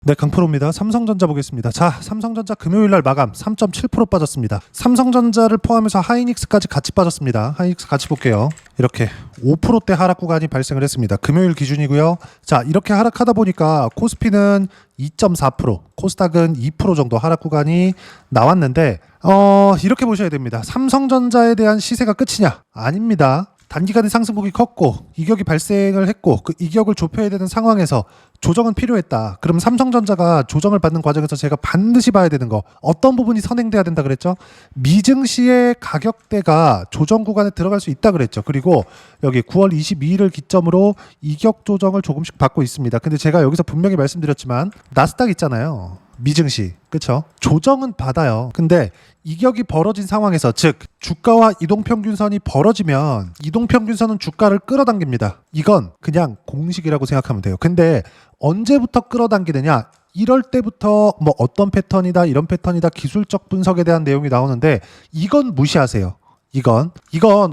네, 강프로입니다. 삼성전자 보겠습니다. 자, 삼성전자 금요일날 마감 3.7% 빠졌습니다. 삼성전자를 포함해서 하이닉스까지 같이 빠졌습니다. 하이닉스 같이 볼게요. 이렇게 5%대 하락 구간이 발생을 했습니다. 금요일 기준이고요. 자, 이렇게 하락하다 보니까 코스피는 2.4%, 코스닥은 2% 정도 하락 구간이 나왔는데 이렇게 보셔야 됩니다. 삼성전자에 대한 시세가 끝이냐? 아닙니다. 단기간에 상승폭이 컸고 이격이 발생을 했고 그 이격을 좁혀야 되는 상황에서 조정은 필요했다. 그럼 삼성전자가 조정을 받는 과정에서 제가 반드시 봐야 되는 거 어떤 부분이 선행돼야 된다 그랬죠? 미증시의 가격대가 조정 구간에 들어갈 수 있다 그랬죠. 그리고 여기 9월 22일을 기점으로 이격 조정을 조금씩 받고 있습니다. 근데 제가 여기서 분명히 말씀드렸지만 나스닥 있잖아요. 미증시, 그쵸? 조정은 받아요. 근데 이격이 벌어진 상황에서 즉 주가와 이동평균선이 벌어지면 이동평균선은 주가를 끌어당깁니다. 이건 그냥 공식이라고 생각하면 돼요. 근데 언제부터 끌어당기느냐? 이럴 때부터 뭐 어떤 패턴이다 이런 패턴이다 기술적 분석에 대한 내용이 나오는데 이건 무시하세요. 이건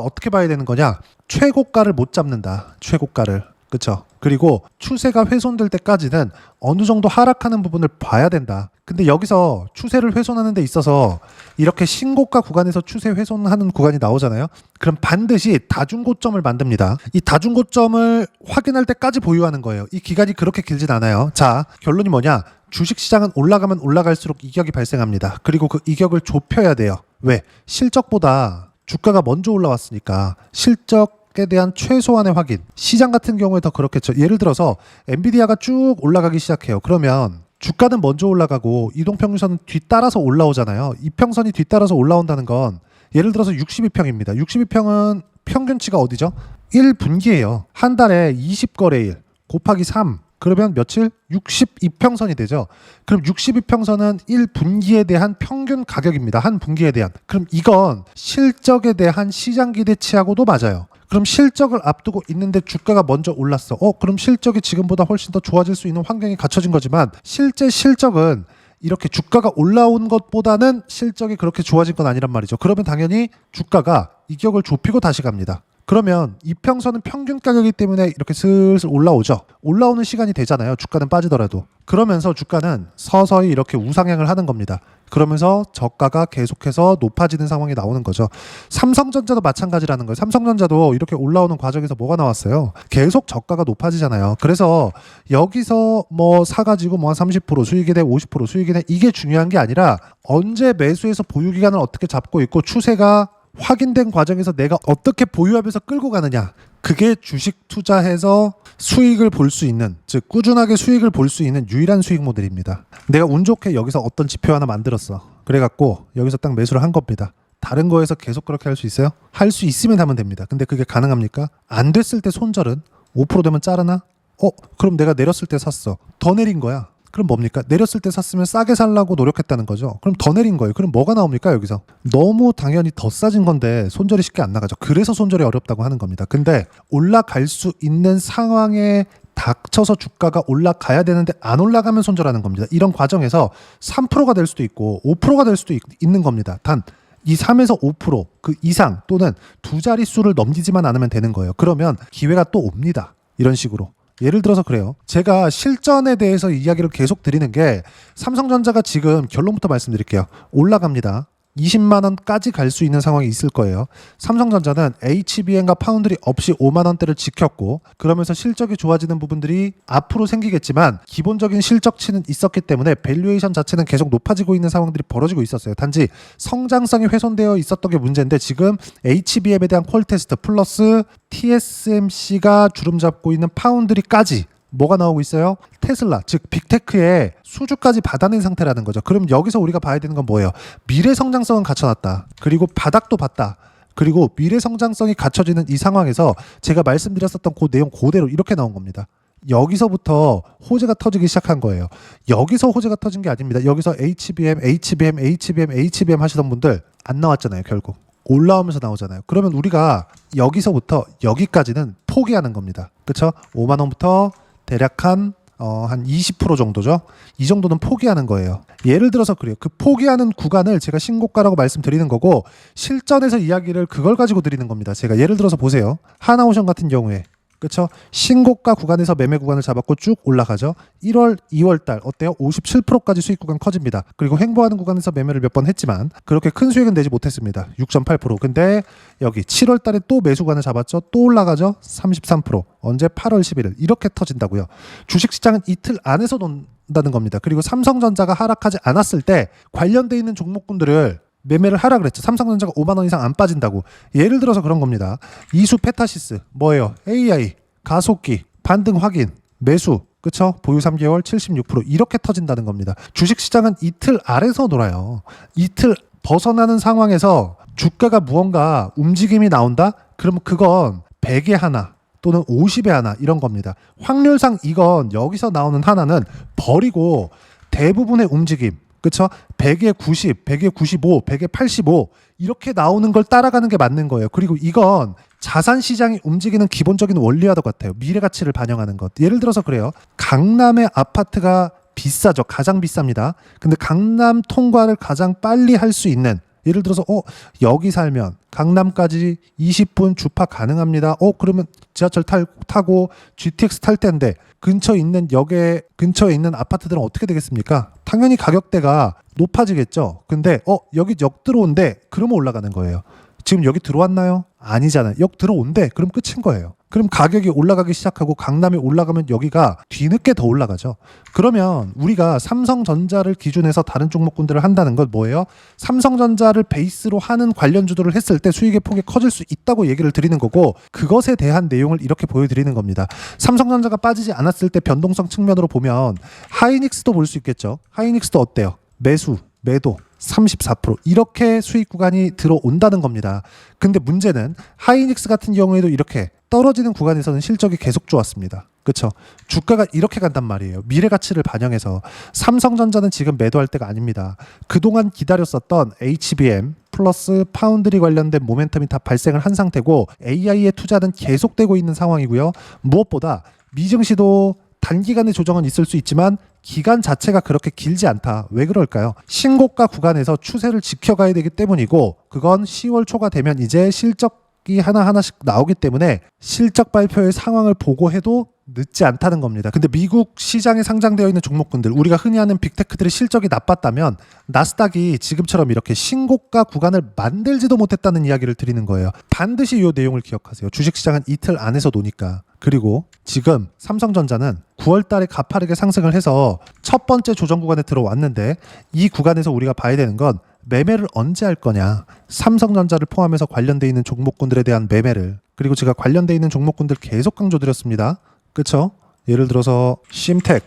어떻게 봐야 되는 거냐? 최고가를 못 잡는다. 최고가를. 그렇죠. 그리고 추세가 훼손될 때까지는 어느 정도 하락하는 부분을 봐야 된다. 근데 여기서 추세를 훼손하는 데 있어서 이렇게 신고가 구간에서 추세 훼손하는 구간이 나오잖아요. 그럼 반드시 다중고점을 만듭니다. 이 다중고점을 확인할 때까지 보유하는 거예요. 이 기간이 그렇게 길진 않아요. 자, 결론이 뭐냐? 주식시장은 올라가면 올라갈수록 이격이 발생합니다. 그리고 그 이격을 좁혀야 돼요. 왜? 실적보다 주가가 먼저 올라왔으니까 실적에 대한 최소한의 확인. 시장 같은 경우에 더 그렇겠죠. 예를 들어서 엔비디아가 쭉 올라가기 시작해요. 그러면 주가는 먼저 올라가고 이동평균선은 뒤따라서 올라오잖아요. 이평선이 뒤따라서 올라온다는 건 예를 들어서 62평입니다. 62평은 평균치가 어디죠? 1분기예요. 한 달에 20거래일 곱하기 3 그러면 며칠? 62평선이 되죠. 그럼 62평선은 1분기에 대한 평균 가격입니다. 한 분기에 대한. 그럼 이건 실적에 대한 시장 기대치하고도 맞아요. 그럼 실적을 앞두고 있는데 주가가 먼저 올랐어. 그럼 실적이 지금보다 훨씬 더 좋아질 수 있는 환경이 갖춰진 거지만 실제 실적은 이렇게 주가가 올라온 것보다는 실적이 그렇게 좋아진 건 아니란 말이죠. 그러면 당연히 주가가 이격을 좁히고 다시 갑니다. 그러면 이평선은 평균 가격이기 때문에 이렇게 슬슬 올라오죠. 올라오는 시간이 되잖아요. 주가는 빠지더라도. 그러면서 주가는 서서히 이렇게 우상향을 하는 겁니다. 그러면서 저가가 계속해서 높아지는 상황이 나오는 거죠. 삼성전자도 마찬가지라는 거예요. 삼성전자도 이렇게 올라오는 과정에서 뭐가 나왔어요? 계속 저가가 높아지잖아요. 그래서 여기서 뭐 사가지고 뭐 한 30% 수익이네 50% 수익이네 이게 중요한 게 아니라 언제 매수해서 보유 기간을 어떻게 잡고 있고 추세가 확인된 과정에서 내가 어떻게 보유하면서 끌고 가느냐. 그게 주식 투자해서 수익을 볼 수 있는, 즉 꾸준하게 수익을 볼 수 있는 유일한 수익 모델입니다. 내가 운 좋게 여기서 어떤 지표 하나 만들었어. 그래갖고 여기서 딱 매수를 한 겁니다. 다른 거에서 계속 그렇게 할 수 있어요? 할 수 있으면 하면 됩니다. 근데 그게 가능합니까? 안 됐을 때 손절은 5% 되면 자르나? 그럼 내가 내렸을 때 샀어. 더 내린 거야. 그럼 뭡니까? 내렸을 때 샀으면 싸게 살라고 노력했다는 거죠. 그럼 더 내린 거예요. 그럼 뭐가 나옵니까 여기서? 너무 당연히 더 싸진 건데 손절이 쉽게 안 나가죠. 그래서 손절이 어렵다고 하는 겁니다. 근데 올라갈 수 있는 상황에 닥쳐서 주가가 올라가야 되는데 안 올라가면 손절하는 겁니다. 이런 과정에서 3%가 될 수도 있고 5%가 될 수도 있는 겁니다. 단 이 3에서 5% 그 이상 또는 두 자릿수를 넘기지만 않으면 되는 거예요. 그러면 기회가 또 옵니다. 이런 식으로. 예를 들어서 그래요. 제가 실전에 대해서 이야기를 계속 드리는 게 삼성전자가 지금 결론부터 말씀드릴게요. 올라갑니다. 20만 원까지 갈 수 있는 상황이 있을 거예요. 삼성전자는 HBM과 파운드리 없이 5만 원대를 지켰고 그러면서 실적이 좋아지는 부분들이 앞으로 생기겠지만 기본적인 실적치는 있었기 때문에 밸류에이션 자체는 계속 높아지고 있는 상황들이 벌어지고 있었어요. 단지 성장성이 훼손되어 있었던 게 문제인데 지금 HBM에 대한 퀄 테스트 플러스 TSMC가 주름 잡고 있는 파운드리까지 뭐가 나오고 있어요? 테슬라, 즉 빅테크의 수주까지 받아낸 상태라는 거죠. 그럼 여기서 우리가 봐야 되는 건 뭐예요? 미래 성장성은 갖춰놨다. 그리고 바닥도 봤다. 그리고 미래 성장성이 갖춰지는 이 상황에서 제가 말씀드렸었던 그 내용 그대로 이렇게 나온 겁니다. 여기서부터 호재가 터지기 시작한 거예요. 여기서 호재가 터진 게 아닙니다. 여기서 HBM 하시던 분들 안 나왔잖아요. 결국. 올라오면서 나오잖아요. 그러면 우리가 여기서부터 여기까지는 포기하는 겁니다. 그렇죠? 5만 원부터 대략 한 20% 정도죠. 이 정도는 포기하는 거예요. 예를 들어서 그래요. 그 포기하는 구간을 제가 신고가라고 말씀드리는 거고 실전에서 이야기를 그걸 가지고 드리는 겁니다. 제가 예를 들어서 보세요. 하나오션 같은 경우에 그렇죠? 신고가 구간에서 매매 구간을 잡았고 쭉 올라가죠. 1월, 2월 달 어때요? 57%까지 수익 구간 커집니다. 그리고 횡보하는 구간에서 매매를 몇 번 했지만 그렇게 큰 수익은 내지 못했습니다. 6.8%. 근데 여기 7월 달에 또 매수 구간을 잡았죠. 또 올라가죠. 33%. 언제? 8월 11일. 이렇게 터진다고요. 주식 시장은 이틀 안에서 논다는 겁니다. 그리고 삼성전자가 하락하지 않았을 때 관련돼 있는 종목군들을 매매를 하라 그랬죠. 삼성전자가 5만 원 이상 안 빠진다고. 예를 들어서 그런 겁니다. 이수 페타시스 뭐예요? AI 가속기 반등 확인 매수 그쵸? 보유 3개월 76% 이렇게 터진다는 겁니다. 주식시장은 이틀 아래서 놀아요. 이틀 벗어나는 상황에서 주가가 무언가 움직임이 나온다? 그러면 그건 100에 하나 또는 50에 하나 이런 겁니다. 확률상 이건 여기서 나오는 하나는 버리고 대부분의 움직임 그쵸? 100에 90, 100에 95, 100에 85 이렇게 나오는 걸 따라가는 게 맞는 거예요. 그리고 이건 자산 시장이 움직이는 기본적인 원리와도 같아요. 미래 가치를 반영하는 것. 예를 들어서 그래요. 강남의 아파트가 비싸죠. 가장 비쌉니다. 근데 강남 통과를 가장 빨리 할 수 있는 예를 들어서 여기 살면 강남까지 20분 주파 가능합니다. 그러면 지하철 타고 GTX 탈 텐데 근처에 있는 역에 근처에 있는 아파트들은 어떻게 되겠습니까? 당연히 가격대가 높아지겠죠. 근데 여기 역 들어온대. 그러면 올라가는 거예요. 지금 여기 들어왔나요? 아니잖아요. 역 들어온대. 그럼 끝인 거예요. 그럼 가격이 올라가기 시작하고 강남이 올라가면 여기가 뒤늦게 더 올라가죠. 그러면 우리가 삼성전자를 기준해서 다른 종목군들을 한다는 건 뭐예요? 삼성전자를 베이스로 하는 관련주들을 했을 때 수익의 폭이 커질 수 있다고 얘기를 드리는 거고 그것에 대한 내용을 이렇게 보여드리는 겁니다. 삼성전자가 빠지지 않았을 때 변동성 측면으로 보면 하이닉스도 볼 수 있겠죠. 하이닉스도 어때요? 매수, 매도 34% 이렇게 수익 구간이 들어온다는 겁니다. 근데 문제는 하이닉스 같은 경우에도 이렇게 떨어지는 구간에서는 실적이 계속 좋았습니다. 그렇죠? 주가가 이렇게 간단 말이에요. 미래 가치를 반영해서 삼성전자는 지금 매도할 때가 아닙니다. 그동안 기다렸었던 HBM 플러스 파운드리 관련된 모멘텀이 다 발생을 한 상태고 AI의 투자는 계속되고 있는 상황이고요. 무엇보다 미증시도 단기간의 조정은 있을 수 있지만 기간 자체가 그렇게 길지 않다. 왜 그럴까요? 신고가 구간에서 추세를 지켜가야 되기 때문이고 그건 10월 초가 되면 이제 실적이 하나하나씩 나오기 때문에 실적 발표의 상황을 보고 해도 늦지 않다는 겁니다. 근데 미국 시장에 상장되어 있는 종목군들 우리가 흔히 아는 빅테크들의 실적이 나빴다면 나스닥이 지금처럼 이렇게 신고가 구간을 만들지도 못했다는 이야기를 드리는 거예요. 반드시 이 내용을 기억하세요. 주식시장은 이틀 안에서 노니까. 그리고 지금 삼성전자는 9월 달에 가파르게 상승을 해서 첫 번째 조정 구간에 들어왔는데 이 구간에서 우리가 봐야 되는 건 매매를 언제 할 거냐. 삼성전자를 포함해서 관련돼 있는 종목군들에 대한 매매를 그리고 제가 관련돼 있는 종목군들 계속 강조드렸습니다. 그쵸? 예를 들어서 심텍,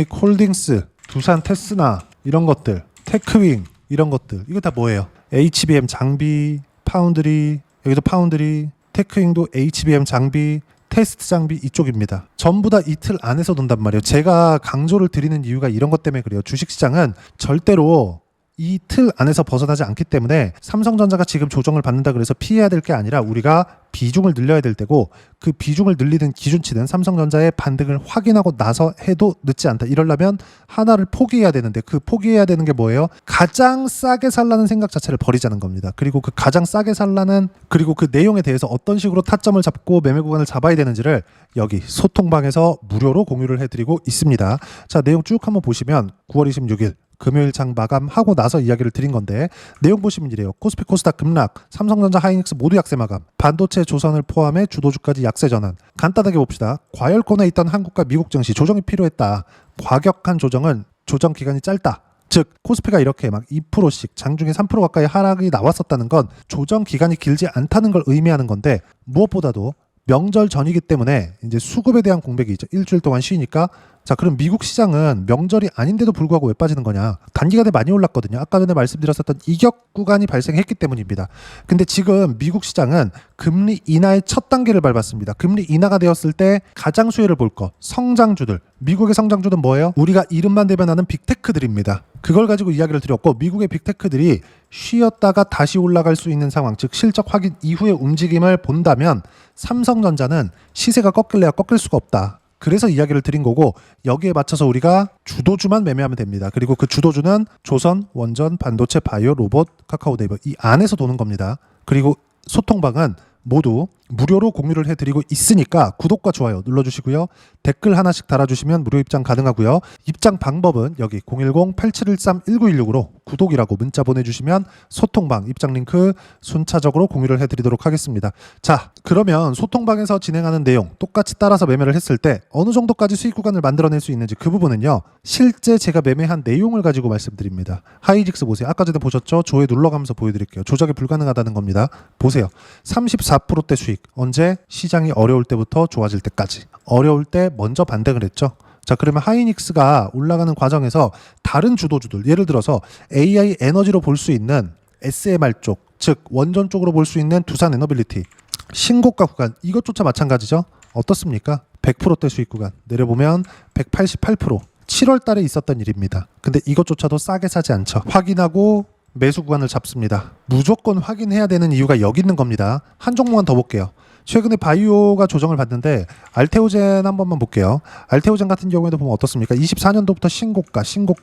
원익홀딩스, 두산 테스나 이런 것들, 테크윙 이런 것들 이거 다 뭐예요? HBM 장비, 파운드리 여기도 파운드리, 테크윙도 HBM 장비 테스트 장비 이쪽입니다. 전부 다 이틀 안에서 논단 말이에요. 제가 강조를 드리는 이유가 이런 것 때문에 그래요. 주식시장은 절대로 이 틀 안에서 벗어나지 않기 때문에 삼성전자가 지금 조정을 받는다 그래서 피해야 될 게 아니라 우리가 비중을 늘려야 될 때고 그 비중을 늘리는 기준치는 삼성전자의 반등을 확인하고 나서 해도 늦지 않다. 이러려면 하나를 포기해야 되는데 그 포기해야 되는 게 뭐예요? 가장 싸게 살라는 생각 자체를 버리자는 겁니다. 그리고 그 가장 싸게 살라는 그리고 그 내용에 대해서 어떤 식으로 타점을 잡고 매매 구간을 잡아야 되는지를 여기 소통방에서 무료로 공유를 해드리고 있습니다. 자, 내용 쭉 한번 보시면 9월 26일 금요일 장 마감하고 나서 이야기를 드린 건데 내용 보시면 이래요. 코스피 코스닥 급락, 삼성전자 하이닉스 모두 약세 마감, 반도체 조선을 포함해 주도주까지 약세 전환. 간단하게 봅시다. 과열권에 있던 한국과 미국 증시 조정이 필요했다. 과격한 조정은 조정 기간이 짧다. 즉 코스피가 이렇게 막 2%씩 장중에 3% 가까이 하락이 나왔었다는 건 조정 기간이 길지 않다는 걸 의미하는 건데 무엇보다도 명절 전이기 때문에 이제 수급에 대한 공백이 있죠. 일주일 동안 쉬니까. 자, 그럼 미국 시장은 명절이 아닌데도 불구하고 왜 빠지는 거냐? 단기간에 많이 올랐거든요. 아까 전에 말씀드렸었던 이격 구간이 발생했기 때문입니다. 근데 지금 미국 시장은 금리 인하의 첫 단계를 밟았습니다. 금리 인하가 되었을 때 가장 수혜를 볼 것, 성장주들. 미국의 성장주는 뭐예요? 우리가 이름만 대면 아는 빅테크들입니다. 그걸 가지고 이야기를 드렸고 미국의 빅테크들이 쉬었다가 다시 올라갈 수 있는 상황, 즉 실적 확인 이후의 움직임을 본다면 삼성전자는 시세가 꺾일래야 꺾일 수가 없다. 그래서 이야기를 드린 거고 여기에 맞춰서 우리가 주도주만 매매하면 됩니다. 그리고 그 주도주는 조선, 원전, 반도체, 바이오, 로봇, 카카오 네이버 이 안에서 도는 겁니다. 그리고 소통방은 모두 무료로 공유를 해드리고 있으니까 구독과 좋아요 눌러주시고요. 댓글 하나씩 달아주시면 무료 입장 가능하고요. 입장 방법은 여기 010-8713-1916으로 구독이라고 문자 보내주시면 소통방 입장 링크 순차적으로 공유를 해드리도록 하겠습니다. 자, 그러면 소통방에서 진행하는 내용 똑같이 따라서 매매를 했을 때 어느 정도까지 수익 구간을 만들어낼 수 있는지 그 부분은요, 실제 제가 매매한 내용을 가지고 말씀드립니다. 하이닉스 보세요. 아까 전에 보셨죠? 조회 눌러가면서 보여드릴게요. 조작이 불가능하다는 겁니다. 보세요. 34%대 수익. 언제? 시장이 어려울 때부터 좋아질 때까지. 어려울 때 먼저 반등을 했죠. 자, 그러면 하이닉스가 올라가는 과정에서 다른 주도주들, 예를 들어서 AI 에너지로 볼 수 있는 SMR 쪽, 즉 원전 쪽으로 볼 수 있는 두산 에너빌리티, 신고가 구간, 이것조차 마찬가지죠. 어떻습니까? 100%대 수익 구간 내려보면 188%, 7월 달에 있었던 일입니다. 근데 이것조차도 싸게 사지 않죠. 확인하고 매수 구간을 잡습니다. 무조건 확인해야 되는 이유가 여기 있는 겁니다. 한 종목만 더 볼게요. 최근에 바이오가 조정을 받는데 알테오젠 한 번만 볼게요. 알테오젠 같은 경우에도 보면 어떻습니까? 24년도부터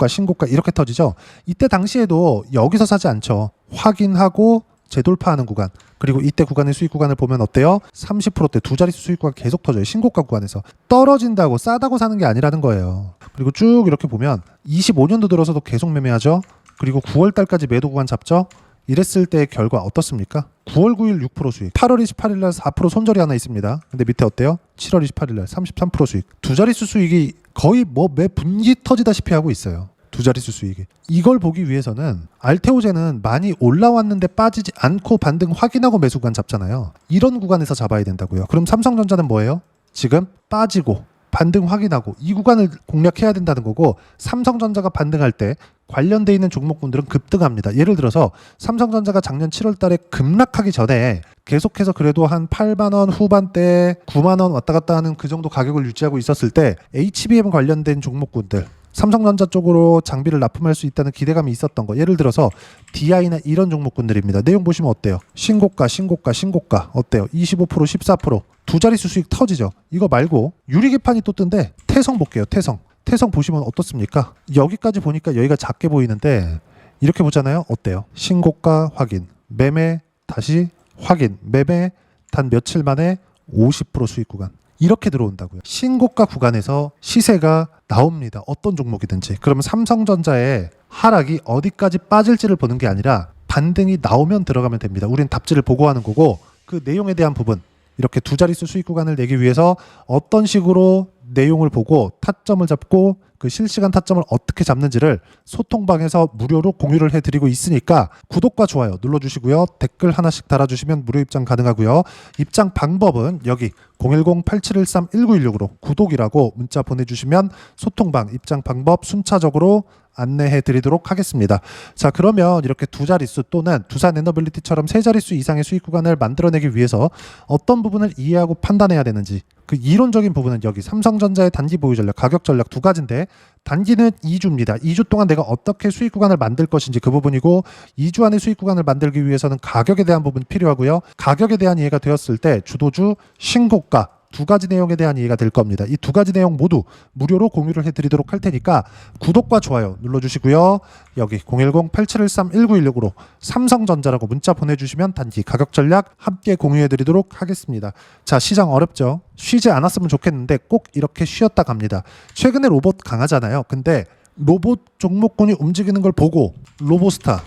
신고가 이렇게 터지죠. 이때 당시에도 여기서 사지 않죠. 확인하고 재돌파하는 구간, 그리고 이때 구간의 수익 구간을 보면 어때요? 30%대 두 자릿수 수익 구간 계속 터져요. 신고가 구간에서. 떨어진다고 싸다고 사는 게 아니라는 거예요. 그리고 쭉 이렇게 보면 25년도 들어서도 계속 매매하죠. 그리고 9월 달까지 매도 구간 잡죠. 이랬을 때의 결과 어떻습니까? 9월 9일 6% 수익, 8월 28일 날 4% 손절이 하나 있습니다. 근데 밑에 어때요? 7월 28일 날 33% 수익. 두 자릿수 수익이 거의 뭐 매 분기 터지다시피 하고 있어요. 두 자릿수 수익이. 이걸 보기 위해서는 알테오젠은 많이 올라왔는데 빠지지 않고 반등 확인하고 매수 구간 잡잖아요. 이런 구간에서 잡아야 된다고요. 그럼 삼성전자는 뭐예요? 지금 빠지고 반등 확인하고 이 구간을 공략해야 된다는 거고, 삼성전자가 반등할 때 관련돼 있는 종목군들은 급등합니다. 예를 들어서 삼성전자가 작년 7월 달에 급락하기 전에 계속해서 그래도 한 8만 원 후반대 9만 원 왔다 갔다 하는 그 정도 가격을 유지하고 있었을 때 HBM 관련된 종목군들, 삼성전자 쪽으로 장비를 납품할 수 있다는 기대감이 있었던 거, 예를 들어서 DI나 이런 종목군들입니다. 내용 보시면 어때요? 신고가 어때요? 25% 14%, 두 자릿수 수익 터지죠. 이거 말고 유리기판이 또 뜬데 태성 볼게요. 태성 보시면 어떻습니까? 여기까지 보니까 여기가 작게 보이는데 이렇게 보잖아요. 어때요? 신고가 확인, 매매 다시 확인, 매매 단 며칠 만에 50% 수익 구간. 이렇게 들어온다고요. 신고가 구간에서 시세가 나옵니다. 어떤 종목이든지. 그러면 삼성전자의 하락이 어디까지 빠질지를 보는 게 아니라 반등이 나오면 들어가면 됩니다. 우린 답지를 보고하는 거고, 그 내용에 대한 부분, 이렇게 두 자릿수 수익 구간을 내기 위해서 어떤 식으로 내용을 보고 타점을 잡고 그 실시간 타점을 어떻게 잡는지를 소통방에서 무료로 공유를 해드리고 있으니까 구독과 좋아요 눌러주시고요. 댓글 하나씩 달아주시면 무료 입장 가능하고요. 입장 방법은 여기 010-8713-1916으로 구독이라고 문자 보내주시면 소통방 입장 방법 순차적으로 안내해 드리도록 하겠습니다. 자, 그러면 이렇게 두 자릿수 또는 두산 에너빌리티처럼 세 자릿수 이상의 수익 구간을 만들어내기 위해서 어떤 부분을 이해하고 판단해야 되는지, 그 이론적인 부분은 여기 삼성전자의 단기 보유 전략, 가격 전략 두 가지인데, 단기는 2주입니다. 2주 동안 내가 어떻게 수익 구간을 만들 것인지 그 부분이고, 2주 안에 수익 구간을 만들기 위해서는 가격에 대한 부분 필요하고요. 가격에 대한 이해가 되었을 때 주도주, 신고가 두 가지 내용에 대한 이해가 될 겁니다. 이 두 가지 내용 모두 무료로 공유를 해드리도록 할 테니까 구독과 좋아요 눌러주시고요. 여기 010-8713-1916으로 삼성전자라고 문자 보내주시면 단기 가격 전략 함께 공유해드리도록 하겠습니다. 자, 시장 어렵죠? 쉬지 않았으면 좋겠는데 꼭 이렇게 쉬었다 갑니다. 최근에 로봇 강하잖아요. 근데 로봇 종목군이 움직이는 걸 보고 로보스타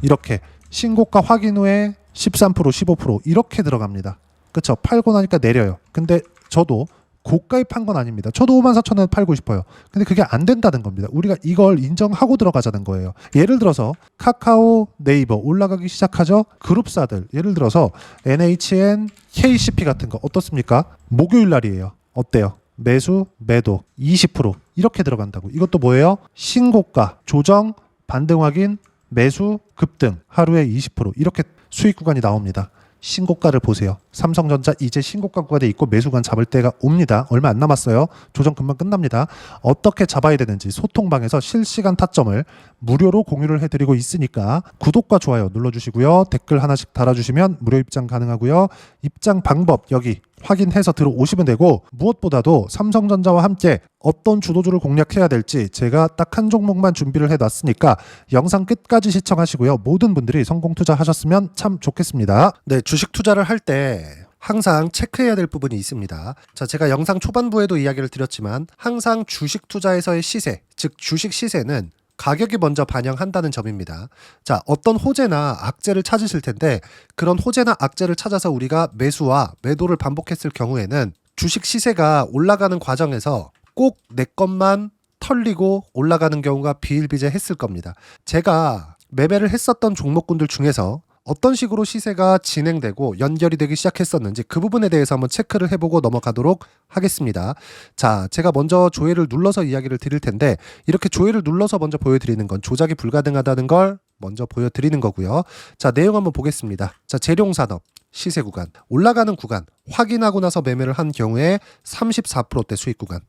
이렇게 신고가 확인 후에 13% 15% 이렇게 들어갑니다. 그쵸? 팔고 나니까 내려요. 근데 저도 고가입한 건 아닙니다. 저도 54,000원에 팔고 싶어요. 근데 그게 안 된다는 겁니다. 우리가 이걸 인정하고 들어가자는 거예요. 예를 들어서 카카오, 네이버 올라가기 시작하죠. 그룹사들, 예를 들어서 NHN, KCP 같은 거 어떻습니까? 목요일 날이에요. 어때요? 매수, 매도 20% 이렇게 들어간다고. 이것도 뭐예요? 신고가, 조정, 반등 확인, 매수, 급등 하루에 20% 이렇게 수익 구간이 나옵니다. 신고가를 보세요. 삼성전자 이제 신고가 구간에 있고 매수구간 잡을 때가 옵니다. 얼마 안 남았어요. 조정 금방 끝납니다. 어떻게 잡아야 되는지 소통방에서 실시간 타점을 무료로 공유를 해드리고 있으니까 구독과 좋아요 눌러주시고요. 댓글 하나씩 달아주시면 무료 입장 가능하고요. 입장 방법 여기 확인해서 들어오시면 되고, 무엇보다도 삼성전자와 함께 어떤 주도주를 공략해야 될지 제가 딱 한 종목만 준비를 해놨으니까 영상 끝까지 시청하시고요. 모든 분들이 성공 투자하셨으면 참 좋겠습니다. 네, 주식 투자를 할 때 항상 체크해야 될 부분이 있습니다. 자, 제가 영상 초반부에도 이야기를 드렸지만 항상 주식 투자에서의 시세, 즉 주식 시세는 가격이 먼저 반영한다는 점입니다. 자, 어떤 호재나 악재를 찾으실 텐데 그런 호재나 악재를 찾아서 우리가 매수와 매도를 반복했을 경우에는 주식 시세가 올라가는 과정에서 꼭 내 것만 털리고 올라가는 경우가 비일비재했을 겁니다. 제가 매매를 했었던 종목군들 중에서 어떤 식으로 시세가 진행되고 연결이 되기 시작했었는지 그 부분에 대해서 한번 체크를 해보고 넘어가도록 하겠습니다. 자, 제가 먼저 조회를 눌러서 이야기를 드릴 텐데 이렇게 조회를 눌러서 먼저 보여드리는 건 조작이 불가능하다는 걸 먼저 보여드리는 거고요. 자, 내용 한번 보겠습니다. 자, 재룡산업 시세 구간, 올라가는 구간 확인하고 나서 매매를 한 경우에 34%대 수익 구간.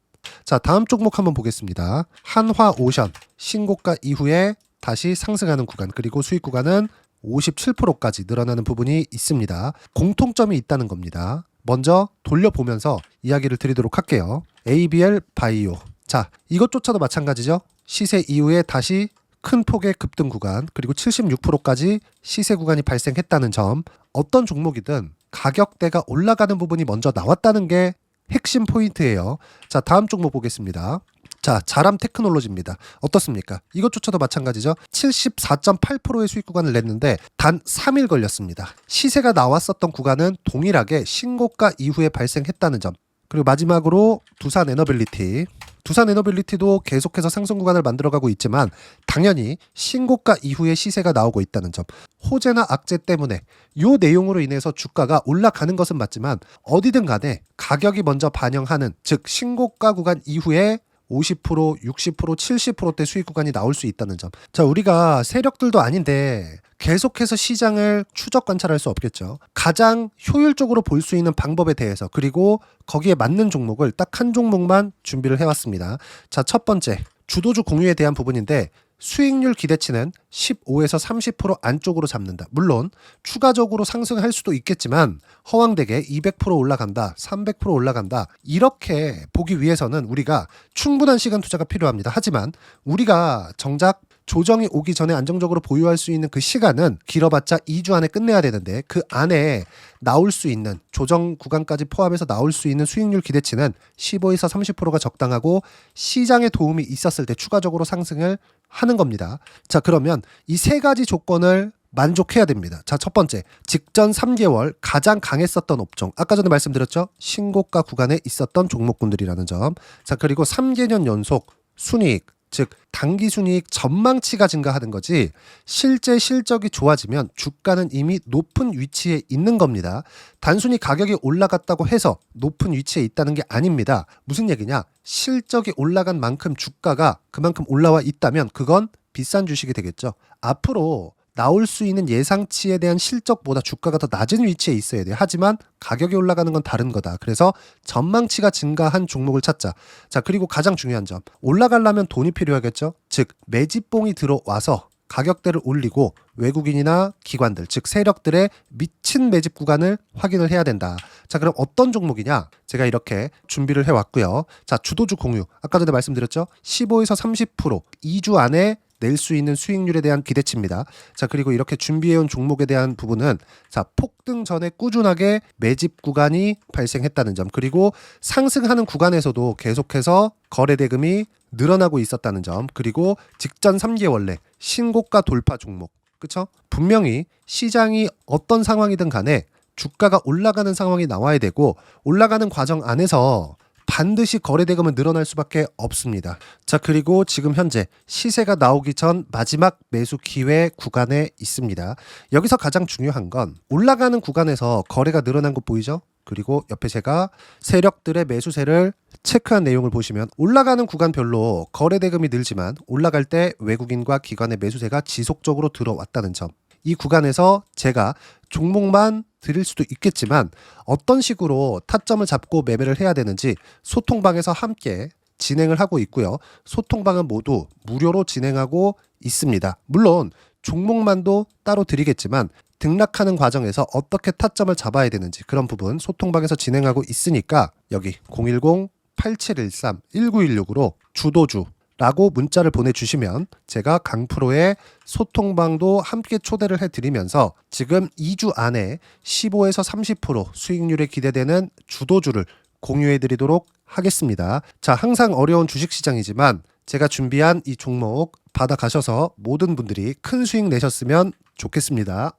자, 다음 종목 한번 보겠습니다. 한화오션 신고가 이후에 다시 상승하는 구간, 그리고 수익 구간은 57%까지 늘어나는 부분이 있습니다. 공통점이 있다는 겁니다. 먼저 돌려보면서 이야기를 드리도록 할게요. ABL 바이오. 자, 이것조차도 마찬가지죠. 시세 이후에 다시 큰 폭의 급등 구간, 그리고 76%까지 시세 구간이 발생했다는 점. 어떤 종목이든 가격대가 올라가는 부분이 먼저 나왔다는 게 핵심 포인트예요. 자, 다음 종목 보겠습니다. 자, 자람 테크놀로지입니다. 어떻습니까? 이것조차도 마찬가지죠. 74.8%의 수익 구간을 냈는데 단 3일 걸렸습니다. 시세가 나왔었던 구간은 동일하게 신고가 이후에 발생했다는 점. 그리고 마지막으로 두산 에너빌리티. 두산 에너빌리티도 계속해서 상승 구간을 만들어가고 있지만 당연히 신고가 이후에 시세가 나오고 있다는 점. 호재나 악재 때문에 이 내용으로 인해서 주가가 올라가는 것은 맞지만 어디든 간에 가격이 먼저 반영하는, 즉 신고가 구간 이후에 50%, 60%, 70%대 수익 구간이 나올 수 있다는 점. 자, 우리가 세력들도 아닌데 계속해서 시장을 추적 관찰할 수 없겠죠. 가장 효율적으로 볼 수 있는 방법에 대해서, 그리고 거기에 맞는 종목을 딱 한 종목만 준비를 해왔습니다. 자, 첫 번째 주도주 공유에 대한 부분인데 수익률 기대치는 15에서 30% 안쪽으로 잡는다. 물론 추가적으로 상승할 수도 있겠지만 허황되게 200% 올라간다, 300% 올라간다, 이렇게 보기 위해서는 우리가 충분한 시간 투자가 필요합니다. 하지만 우리가 정작 조정이 오기 전에 안정적으로 보유할 수 있는 그 시간은 길어봤자 2주 안에 끝내야 되는데 그 안에 나올 수 있는 조정 구간까지 포함해서 나올 수 있는 수익률 기대치는 15에서 30%가 적당하고 시장에 도움이 있었을 때 추가적으로 상승을 하는 겁니다. 자, 그러면 이 세 가지 조건을 만족해야 됩니다. 자, 첫 번째, 직전 3개월 가장 강했었던 업종. 아까 전에 말씀드렸죠? 신고가 구간에 있었던 종목군들이라는 점. 자, 그리고 3개년 연속 순이익, 즉 단기 순이익 전망치가 증가하는 거지 실제 실적이 좋아지면 주가는 이미 높은 위치에 있는 겁니다. 단순히 가격이 올라갔다고 해서 높은 위치에 있다는 게 아닙니다. 무슨 얘기냐? 실적이 올라간 만큼 주가가 그만큼 올라와 있다면 그건 비싼 주식이 되겠죠. 앞으로 나올 수 있는 예상치에 대한 실적보다 주가가 더 낮은 위치에 있어야 돼요. 하지만 가격이 올라가는 건 다른 거다. 그래서 전망치가 증가한 종목을 찾자. 자, 그리고 가장 중요한 점. 올라가려면 돈이 필요하겠죠. 즉 매집봉이 들어와서 가격대를 올리고 외국인이나 기관들, 즉 세력들의 미친 매집 구간을 확인을 해야 된다. 자, 그럼 어떤 종목이냐? 제가 이렇게 준비를 해왔고요. 자, 주도주 공유. 아까 전에 말씀드렸죠. 15에서 30% 2주 안에 낼 수 있는 수익률에 대한 기대치입니다. 자, 그리고 이렇게 준비해온 종목에 대한 부분은 자, 폭등 전에 꾸준하게 매집 구간이 발생했다는 점, 그리고 상승하는 구간에서도 계속해서 거래 대금이 늘어나고 있었다는 점, 그리고 직전 3개월 내 신고가 돌파 종목. 그쵸? 분명히 시장이 어떤 상황이든 간에 주가가 올라가는 상황이 나와야 되고 올라가는 과정 안에서 반드시 거래 대금은 늘어날 수밖에 없습니다. 자, 그리고 지금 현재 시세가 나오기 전 마지막 매수 기회 구간에 있습니다. 여기서 가장 중요한 건 올라가는 구간에서 거래가 늘어난 거 보이죠? 그리고 옆에 제가 세력들의 매수세를 체크한 내용을 보시면 올라가는 구간별로 거래 대금이 늘지만 올라갈 때 외국인과 기관의 매수세가 지속적으로 들어왔다는 점. 이 구간에서 제가 종목만 드릴 수도 있겠지만 어떤 식으로 타점을 잡고 매매를 해야 되는지 소통방에서 함께 진행을 하고 있고요. 소통방은 모두 무료로 진행하고 있습니다. 물론 종목만도 따로 드리겠지만 등락하는 과정에서 어떻게 타점을 잡아야 되는지 그런 부분 소통방에서 진행하고 있으니까 여기 010-8713-1916으로 주도주라고 문자를 보내주시면 제가 강프로의 소통방도 함께 초대를 해드리면서 지금 2주 안에 15에서 30% 수익률이 기대되는 주도주를 공유해드리도록 하겠습니다. 자, 항상 어려운 주식시장이지만 제가 준비한 이 종목 받아가셔서 모든 분들이 큰 수익 내셨으면 좋겠습니다.